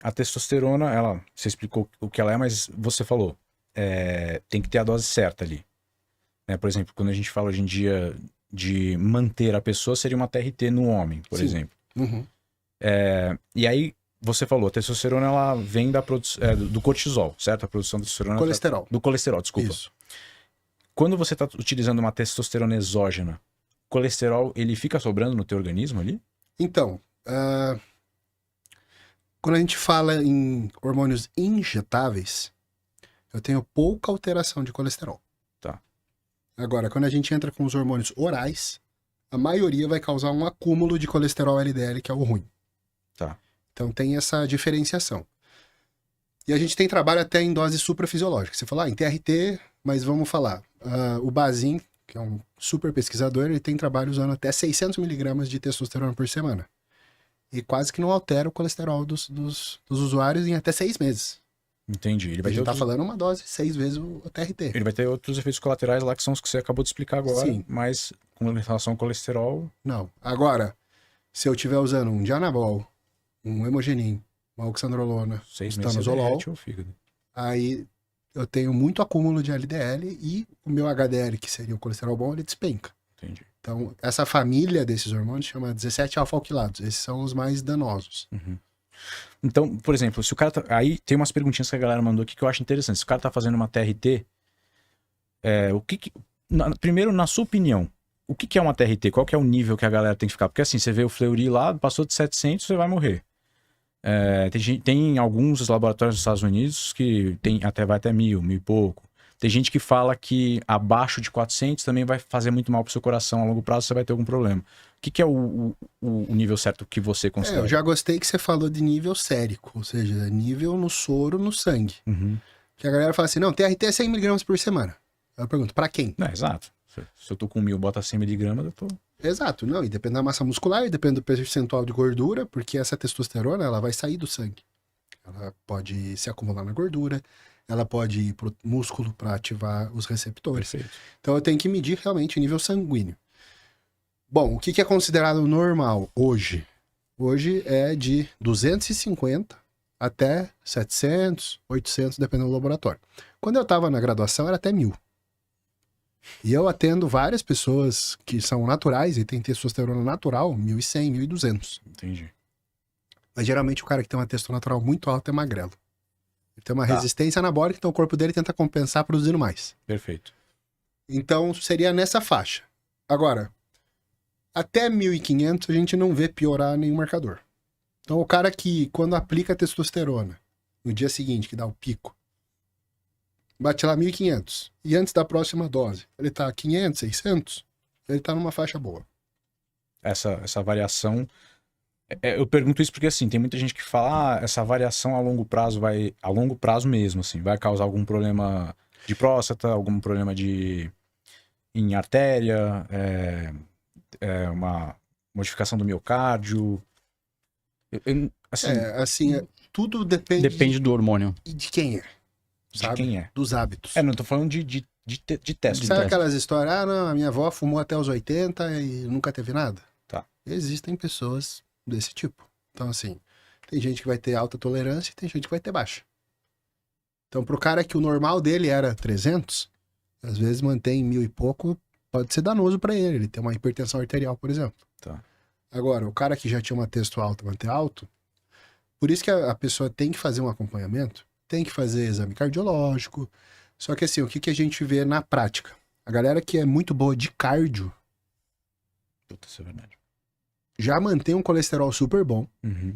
a testosterona, você explicou o que ela é, mas você falou, tem que ter a dose certa ali. Né? Por exemplo, quando a gente fala hoje em dia de manter a pessoa, seria uma TRT no homem, por Sim. exemplo. Uhum. E aí, você falou, a testosterona ela vem do cortisol, certo? A produção de testosterona Colesterol. do colesterol, desculpa. Isso. Quando você está utilizando uma testosterona exógena, o colesterol ele fica sobrando no teu organismo ali? Então, quando a gente fala em hormônios injetáveis, eu tenho pouca alteração de colesterol. Tá. Agora, quando a gente entra com os hormônios orais, a maioria vai causar um acúmulo de colesterol LDL, que é o ruim. Tá. Então tem essa diferenciação. E a gente tem trabalho até em dose suprafisiológica. Você fala, em TRT, mas vamos falar. O Bazin, que é um super pesquisador, ele tem trabalho usando até 600 miligramas de testosterona por semana. E quase que não altera o colesterol dos usuários em até 6 meses. Entendi. Ele A vai gente ter tá falando uma dose 6 vezes o TRT. Ele vai ter outros efeitos colaterais lá que são os que você acabou de explicar agora, Sim. mas com relação ao colesterol. Não. Agora, se eu estiver usando um Dianabol, um Hemogenin, uma Oxandrolona, 6 um meses você Stanozolol, derrete o fígado. aí eu tenho muito acúmulo de LDL e o meu HDL, que seria o colesterol bom, ele despenca. Entendi. Então, essa família desses hormônios chama 17 alfa-alquilados. Esses são os mais danosos. Uhum. Então, por exemplo, se o cara aí tem umas perguntinhas que a galera mandou aqui que eu acho interessante. Se o cara tá fazendo uma TRT, primeiro, na sua opinião, o que é uma TRT? Qual que é o nível que a galera tem que ficar? Porque assim, você vê o Fleury lá, passou de 700, você vai morrer. Tem alguns laboratórios nos Estados Unidos que vai até 1.000 e pouco. Tem gente que fala que abaixo de 400 também vai fazer muito mal pro seu coração. A longo prazo você vai ter algum problema. O que é o nível certo que você considera? Eu já gostei que você falou de nível sérico, ou seja, nível no soro, no sangue. Uhum. Que a galera fala assim, não, TRT é 100 miligramas por semana. Eu pergunto, pra quem? Exato. Se eu tô com 1.000, bota 100 miligramas, eu tô... Exato, não, e depende da massa muscular, e depende do percentual de gordura, porque essa testosterona, ela vai sair do sangue. Ela pode se acumular na gordura, ela pode ir pro músculo para ativar os receptores. Perfeito. Então eu tenho que medir realmente o nível sanguíneo. Bom, o que é considerado normal hoje? Hoje é de 250 até 700, 800, dependendo do laboratório. Quando eu estava na graduação, era até 1.000. E eu atendo várias pessoas que são naturais e têm testosterona natural, 1.100, 1.200. Entendi. Mas geralmente o cara que tem uma testosterona natural muito alta é magrelo. Ele tem uma resistência anabólica, então o corpo dele tenta compensar produzindo mais. Perfeito. Então seria nessa faixa. Agora, até 1.500 a gente não vê piorar nenhum marcador. Então o cara que, quando aplica testosterona, no dia seguinte, que dá o pico, bate lá 1.500. E antes da próxima dose, ele tá 500, 600, ele tá numa faixa boa. Essa variação... eu pergunto isso porque, assim, tem muita gente que fala essa variação a longo prazo a longo prazo mesmo, assim, vai causar algum problema de próstata, algum problema em artéria, uma modificação do miocárdio. Tudo depende... Depende do hormônio. E de quem é. Sabe? De quem é. Dos hábitos. Não tô falando de teste. Sabe aquelas histórias, não, a minha avó fumou até os 80 e nunca teve nada? Tá. Existem pessoas desse tipo. Então, assim, tem gente que vai ter alta tolerância e tem gente que vai ter baixa. Então, pro cara que o normal dele era 300, às vezes mantém 1.000 e pouco, pode ser danoso para ele. Ele tem uma hipertensão arterial, por exemplo. Tá. Agora, o cara que já tinha uma testo alta, manter alto, por isso que a pessoa tem que fazer um acompanhamento, tem que fazer exame cardiológico. Só que assim, o que a gente vê na prática? A galera que é muito boa de cardio, Puta, isso é verdade. já mantém um colesterol super bom. Uhum.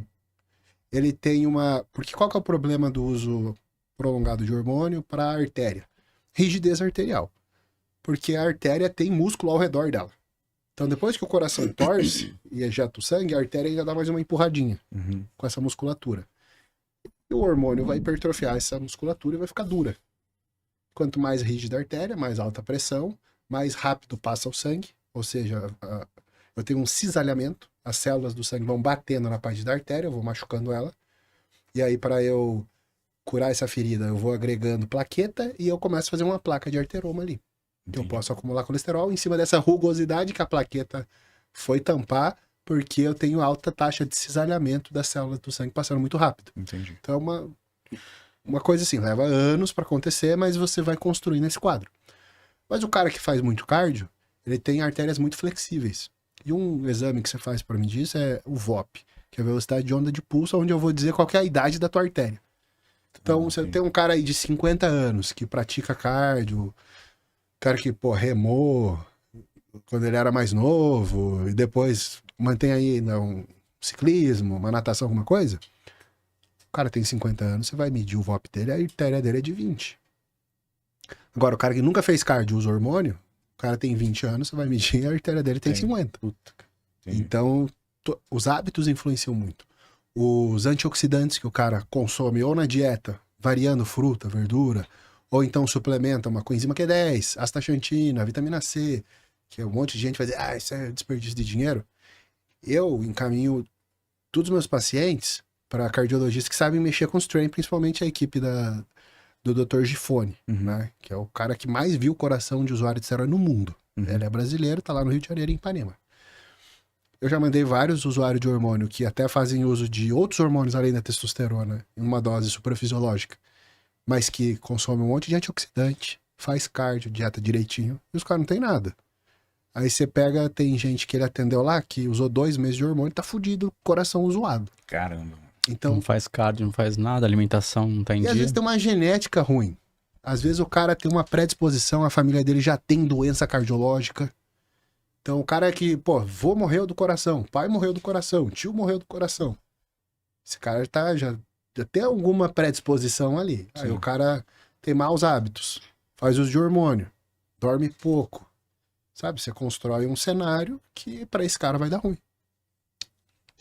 Ele tem uma... Porque qual que é o problema do uso prolongado de hormônio para a artéria? Rigidez arterial. Porque a artéria tem músculo ao redor dela. Então depois que o coração torce e ejeta o sangue, a artéria ainda dá mais uma empurradinha com essa musculatura. E o hormônio vai hipertrofiar essa musculatura e vai ficar dura. Quanto mais rígida a artéria, mais alta a pressão, mais rápido passa o sangue, ou seja, eu tenho um cisalhamento, as células do sangue vão batendo na parte da artéria, eu vou machucando ela, e aí para eu curar essa ferida, eu vou agregando plaqueta e eu começo a fazer uma placa de arteroma ali. Então eu posso acumular colesterol em cima dessa rugosidade que a plaqueta foi tampar, porque eu tenho alta taxa de cisalhamento das células do sangue passando muito rápido. Entendi. Então é uma coisa assim, leva anos para acontecer, mas você vai construindo esse quadro. Mas o cara que faz muito cardio, ele tem artérias muito flexíveis. E um exame que você faz para mim disso é o VOP, que é a velocidade de onda de pulso, onde eu vou dizer qual que é a idade da tua artéria. Então, você tem um cara aí de 50 anos que pratica cardio, cara que, pô, remou quando ele era mais novo, e depois mantém aí um ciclismo, uma natação, alguma coisa. O cara tem 50 anos, você vai medir o VOP dele, a artéria dele é de 20. Agora, o cara que nunca fez cardio, usa hormônio, o cara tem 20 anos, você vai medir, a artéria dele tem 50. Puta. Entendi. Então, os hábitos influenciam muito. Os antioxidantes que o cara consome ou na dieta, variando fruta, verdura, ou então suplementa uma coenzima Q10, astaxantina, vitamina C, que um monte de gente vai dizer, isso é desperdício de dinheiro. Eu encaminho todos os meus pacientes para cardiologistas que sabem mexer com os trem, principalmente a equipe do Dr. Gifone, né? Que é o cara que mais viu o coração de usuário de esteroide no mundo. Ele é brasileiro, tá lá no Rio de Janeiro, em Ipanema. Eu já mandei vários usuários de hormônio que até fazem uso de outros hormônios além da testosterona, em uma dose suprafisiológica, mas que consomem um monte de antioxidante, faz cardio, dieta direitinho, e os caras não tem nada. Aí você pega, tem gente que ele atendeu lá, que usou 2 meses de hormônio, tá fudido, coração zoado. Caramba. Então, Não faz cardio, não faz nada, alimentação não tá em e dia. às vezes tem uma genética ruim. Às vezes o cara tem uma predisposição, a família dele já tem doença cardiológica. Então o cara é que, pô, vô morreu do coração, pai morreu do coração, tio morreu do coração. Esse cara já tem alguma predisposição ali. Aí o cara tem maus hábitos, faz uso de hormônio, dorme pouco. Sabe, você constrói um cenário que pra esse cara vai dar ruim.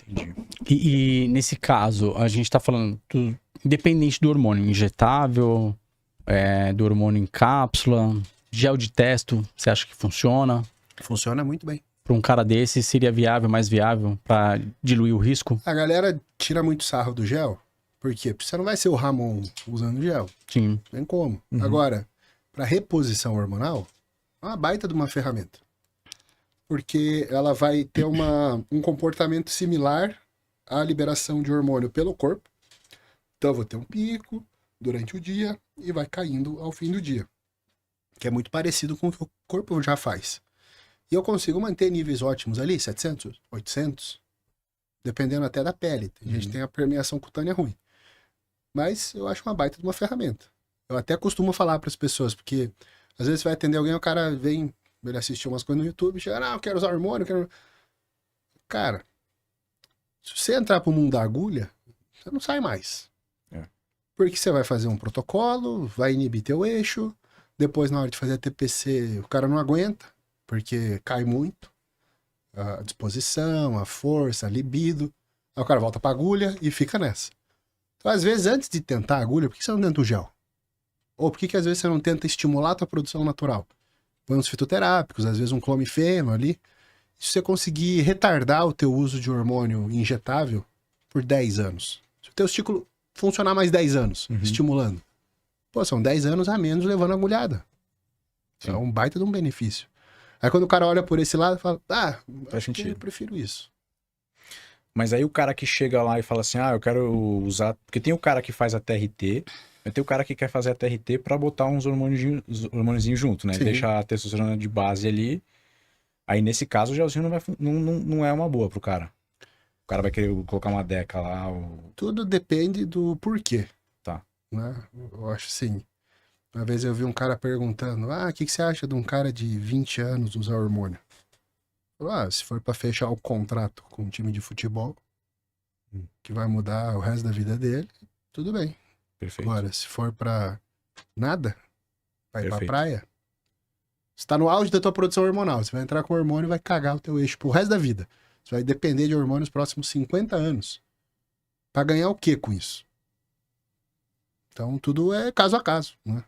Entendi. E nesse caso, a gente tá falando independente do hormônio injetável, do hormônio em cápsula, gel de testo, você acha que funciona? Funciona muito bem. Para um cara desse, seria viável, mais viável, para diluir o risco? A galera tira muito sarro do gel. Por quê? Porque você não vai ser o Ramon usando gel. Sim. Nem como. Agora, para reposição hormonal, é uma baita de uma ferramenta. Porque ela vai ter um comportamento similar à liberação de hormônio pelo corpo. Então eu vou ter um pico durante o dia e vai caindo ao fim do dia. Que é muito parecido com o que o corpo já faz. E eu consigo manter níveis ótimos ali, 700, 800, dependendo até da pele. A gente tem a permeação cutânea ruim. Mas eu acho uma baita de uma ferramenta. Eu até costumo falar para as pessoas, porque às vezes você vai atender alguém, o cara vem, ele assistiu umas coisas no YouTube, chega, eu quero usar hormônio, quero... Cara, se você entrar pro mundo da agulha, você não sai mais. Porque você vai fazer um protocolo, vai inibir teu eixo, depois na hora de fazer a TPC o cara não aguenta, porque cai muito a disposição, a força, a libido. Aí o cara volta pra agulha e fica nessa. Então, às vezes, antes de tentar a agulha, por que você não tenta o gel? Ou por que às vezes você não tenta estimular a tua produção natural? Põe uns fitoterápicos, às vezes um clomifeno ali. Se você conseguir retardar o teu uso de hormônio injetável por 10 anos. Se o teu estímulo funcionar mais 10 anos, estimulando. Pô, são 10 anos a menos levando a agulhada. É um baita de um benefício. Aí quando o cara olha por esse lado, fala, Faz sentido. eu prefiro isso. Mas aí o cara que chega lá e fala assim, eu quero usar... Porque tem o cara que faz a TRT, mas tem o cara que quer fazer a TRT pra botar uns hormôniozinhos junto, né? Sim. Deixar a testosterona de base ali. Aí nesse caso o gelzinho não é uma boa pro cara. O cara vai querer colocar uma deca lá. Tudo depende do porquê. Tá. Né? Eu acho assim. Uma vez eu vi um cara perguntando, o que você acha de um cara de 20 anos usar hormônio? Se for pra fechar o contrato com um time de futebol, que vai mudar o resto da vida dele, tudo bem. Perfeito. Agora, se for pra nada, vai pra Perfeito. praia, você tá no auge da tua produção hormonal, você vai entrar com hormônio e vai cagar o teu eixo pro resto da vida. Você vai depender de hormônio nos próximos 50 anos. Pra ganhar o quê com isso? Então, tudo é caso a caso, né?